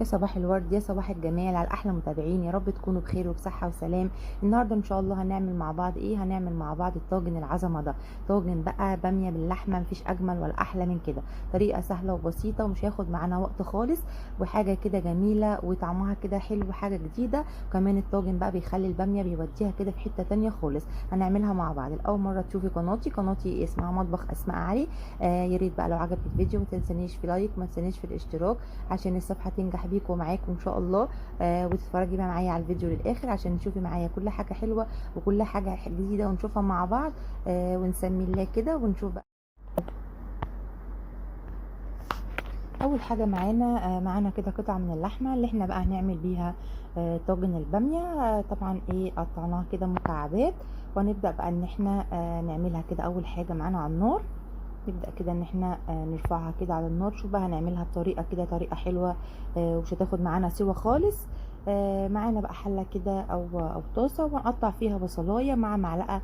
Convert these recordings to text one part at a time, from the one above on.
يا صباح الورد، يا صباح الجمال على احلى متابعين. يا رب تكونوا بخير وبصحه وسلام. النهارده ان شاء الله هنعمل مع بعض ايه؟ هنعمل مع بعض الطاجن العظمه ده. طاجن بقى باميه باللحمه، مفيش اجمل ولا احلى من كده. طريقه سهله وبسيطه ومش هياخد معانا وقت خالص، وحاجه كده جميله وطعمها كده حلو، حاجه جديده. وكمان الطاجن بقى بيخلي الباميه بيوديها كده في حته تانية خالص. هنعملها مع بعض. الاول مره تشوفي قناتي اسمها مطبخ اسماء علي. يا ريت بقى لو عجبك الفيديو ما تنسانيش في لايك، ما تنسانيش في الاشتراك عشان الصفحه تنجح بيكم ومعاكم ان شاء الله. وتتفرجي بقى معايا على الفيديو للاخر عشان تشوفي معايا كل حاجه حلوه وكل حاجه جديده ونشوفها مع بعض. ونسمي الله كده ونشوف بقى. اول حاجه معانا كده قطعه من اللحمه اللي احنا بقى هنعمل بيها طاجن الباميه. طبعا ايه، قطعناها كده مكعبات، ونبدا بقى ان احنا نعملها كده. اول حاجه معانا على النار، نبدأ كده ان احنا نرفعها كده على النار. شوف بقى هنعملها بطريقة كده، طريقة حلوة ومش هتاخد معانا سوا خالص. معانا بقى حلة كده او طاسة، ونقطع فيها بصلاية مع معلقة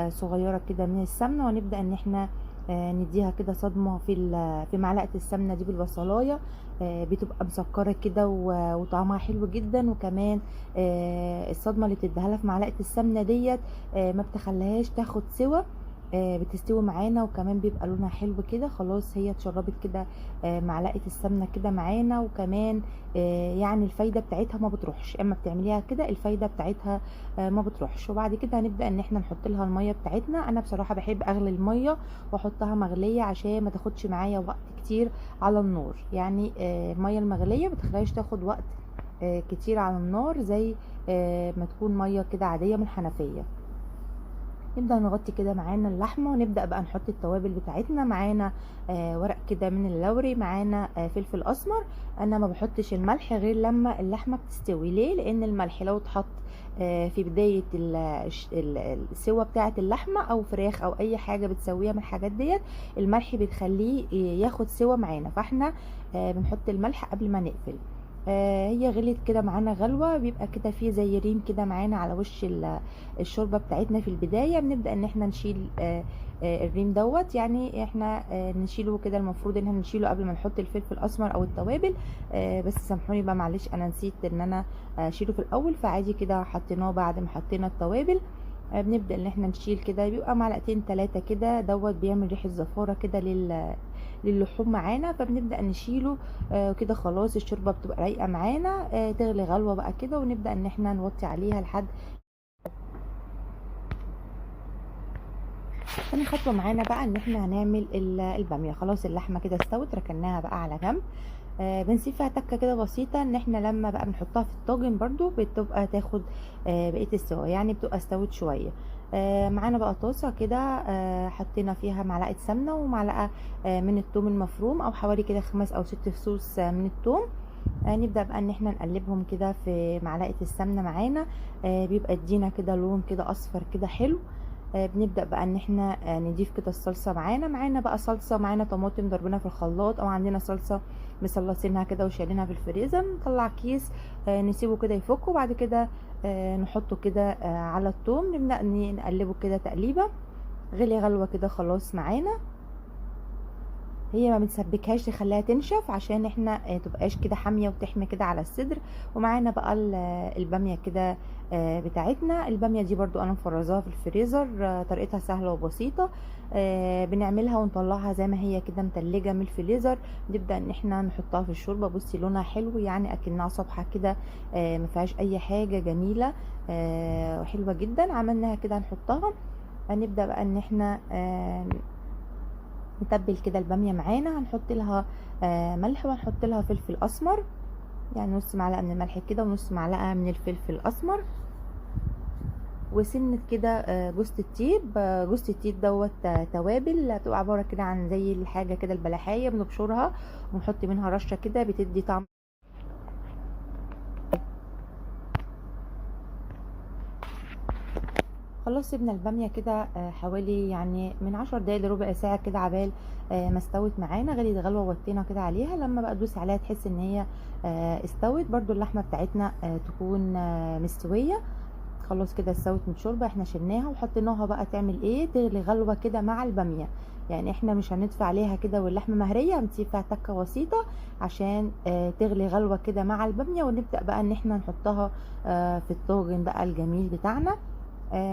صغيرة كده من السمنة، ونبدأ ان احنا نديها كده صدمة في معلقة السمنة دي بالبصلاية. بتبقى مسكرة كده وطعمها حلو جدا. وكمان الصدمة اللي بتديها لها في معلقة السمنة ديت ما بتخليهاش تاخد سوا، بتستوي معانا، وكمان بيبقى لونها حلو كده. خلاص هي اتشربت كده معلقه السمنه كده معانا. وكمان يعني الفايده بتاعتها ما بتروحش، اما بتعمليها كده الفايده بتاعتها ما بتروحش. وبعد كده هنبدا ان احنا نحط لها الميه بتاعتنا. انا بصراحه بحب اغلي الميه واحطها مغليه عشان ما تاخدش معايا وقت كتير على النار. يعني الميه المغليه بتخليهاش تاخد وقت كتير على النار، زي ما تكون ميه كده عاديه من الحنفيه. نبدأ نغطي كده معانا اللحمة، ونبدأ بقى نحط التوابل بتاعتنا. معانا ورق كده من اللوري، معانا فلفل اسمر. انا ما بحطش الملح غير لما اللحمة بتستوي. ليه؟ لان الملح لو اتحط في بداية السوا بتاعة اللحمة او فراخ او اي حاجة بتسويها من الحاجات ديت، الملح بتخليه ياخد سوا معانا. فاحنا بنحط الملح قبل ما نقفل. هي غليت كده معانا غلوة، بيبقى كده فيه زي ريم كده معانا على وش الشوربة بتاعتنا. في البداية بنبدأ ان احنا نشيل الريم دوت. يعني احنا نشيله كده، المفروض ان احنا نشيله قبل ما نحط الفلفل الاسمر او التوابل. بس سامحوني بقى، معلش انا نسيت ان انا اشيله في الاول، فعادي كده حطيناه بعد ما حطينا التوابل. بنبدأ ان احنا نشيل كده، بيبقى معلقتين 3 كده. دوت بيعمل ريحة زفارة كده للحوم معانا، فبنبدأ نشيله كده. خلاص الشوربة بتبقى رايقة معانا، تغلي غلوة بقى كده، ونبدأ ان احنا نوطي عليها لحد. تاني خطوة معانا بقى ان احنا هنعمل البامية. خلاص اللحمة كده استوت، ركناها بقى على جنب. بنسيب فيها تكه كده بسيطه، ان احنا لما بقى بنحطها في الطاجن برضو بتبقى تاخد بقيه السوا، يعني بتبقى استوت شويه. معانا بقى طاسه كده، حطينا فيها معلقه سمنه ومعلقه من الثوم المفروم، او حوالي كده 5 او 6 فصوص من الثوم. نبدأ بقى ان احنا نقلبهم كده في معلقة السمنة معانا. بيبقى ادينا كده لون كده اصفر كده حلو. بنبدأ بقى ان احنا نضيف كده الصلصة معانا بقى صلصة، معانا طماطم ضربنا في الخلاط، او عندنا صلصة مصلصينها كده وشايلينها في الفريزر. نطلع كيس نسيبه كده يفك، وبعد كده نحطه كده على الثوم. نبدأ نقلبه كده تقليبة. غلي غلوة كده خلاص معانا. هي ما بنسبكهاش نخليها تنشف عشان احنا تبقاش كده حاميه وتحمي كده على الصدر. ومعانا بقى الباميه كده بتاعتنا. الباميه دي برضو انا مفرزاها في الفريزر. طريقتها سهله وبسيطه. بنعملها ونطلعها زي ما هي كده متلجه من الفريزر. نبدا ان احنا نحطها في الشوربه. بصي لونها حلو، يعني اكنها صبحه كده، ما فيهاش اي حاجه، جميله وحلوه جدا. عملناها كده نحطها. هنبدا بقى ان احنا نتبل كده الباميه معانا. هنحط لها ملح، وهنحط لها فلفل اسمر، يعني نص معلقه من الملح كده ونص معلقه من الفلفل الاسمر، وسنه كده جوز الطيب. جوز الطيب دوت توابل، بتبقى عباره كده عن زي الحاجه كده البلحايه، بنبشرها ونحط منها رشه كده بتدي طعم. خلاص سيبنا الباميه كده حوالي يعني من 10 دقايق لربع ساعه كده، عبال ما استوت معانا. غليت غلوه وطينا كده عليها. لما بقى تدوسي عليها تحس ان هي استوت. برضو اللحمه بتاعتنا تكون مستويه. خلاص كده استوت من شوربه، احنا شلناها وحطيناها بقى تعمل ايه، تغلي غلوه كده مع الباميه. يعني احنا مش هنطفي عليها كده واللحمه مهريه، هنسيب فيها تكه بسيطه عشان تغلي غلوه كده مع الباميه، ونبدا بقى ان احنا نحطها في الطاجن بقى الجميل بتاعنا.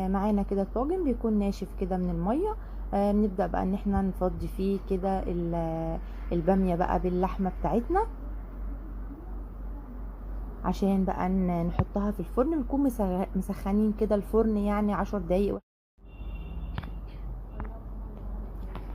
معانا كده الطاجن بيكون ناشف كده من الميه. بنبدا بقى ان احنا نفضي فيه كده الباميه بقى باللحمه بتاعتنا، عشان بقى نحطها في الفرن. بنكون مسخنين كده الفرن يعني 10 دقايق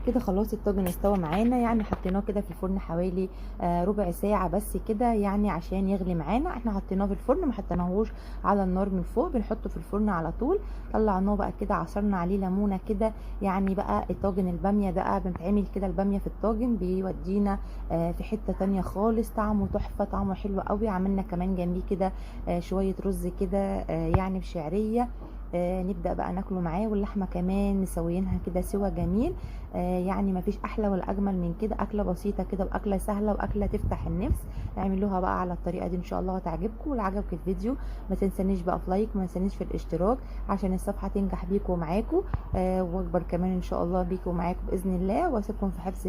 كده. خلاص الطاجن استوى معانا، يعني حطيناه كده في الفرن حوالي ربع ساعة بس كده، يعني عشان يغلي معانا. احنا حطيناه في الفرن، ما حطيناهوش على النار من فوق، بنحطه في الفرن على طول. طلعناه بقى كده، عصرنا عليه ليمونة كده. يعني بقى الطاجن البامية ده بنتعمل كده، البامية في الطاجن بيودينا في حتة تانية خالص، طعمه تحفة، طعمه حلو قوي. عملنا كمان جنبيه كده شوية رز كده يعني بشعرية. نبدأ بقى ناكله معاه، واللحمة كمان مسويينها كده سوا جميل. يعني مفيش احلى ولا اجمل من كده، اكله بسيطه كده واكله سهله واكله تفتح النفس. اعملوها بقى على الطريقه دي ان شاء الله وتعجبكم. ولو عجبك الفيديو ما تنسانيش بقى في لايك، ما تنسانيش في الاشتراك عشان الصفحه تنجح بيكم ومعاكم، واكبر كمان ان شاء الله بيكم ومعاكم باذن الله. واسيبكم في حفظ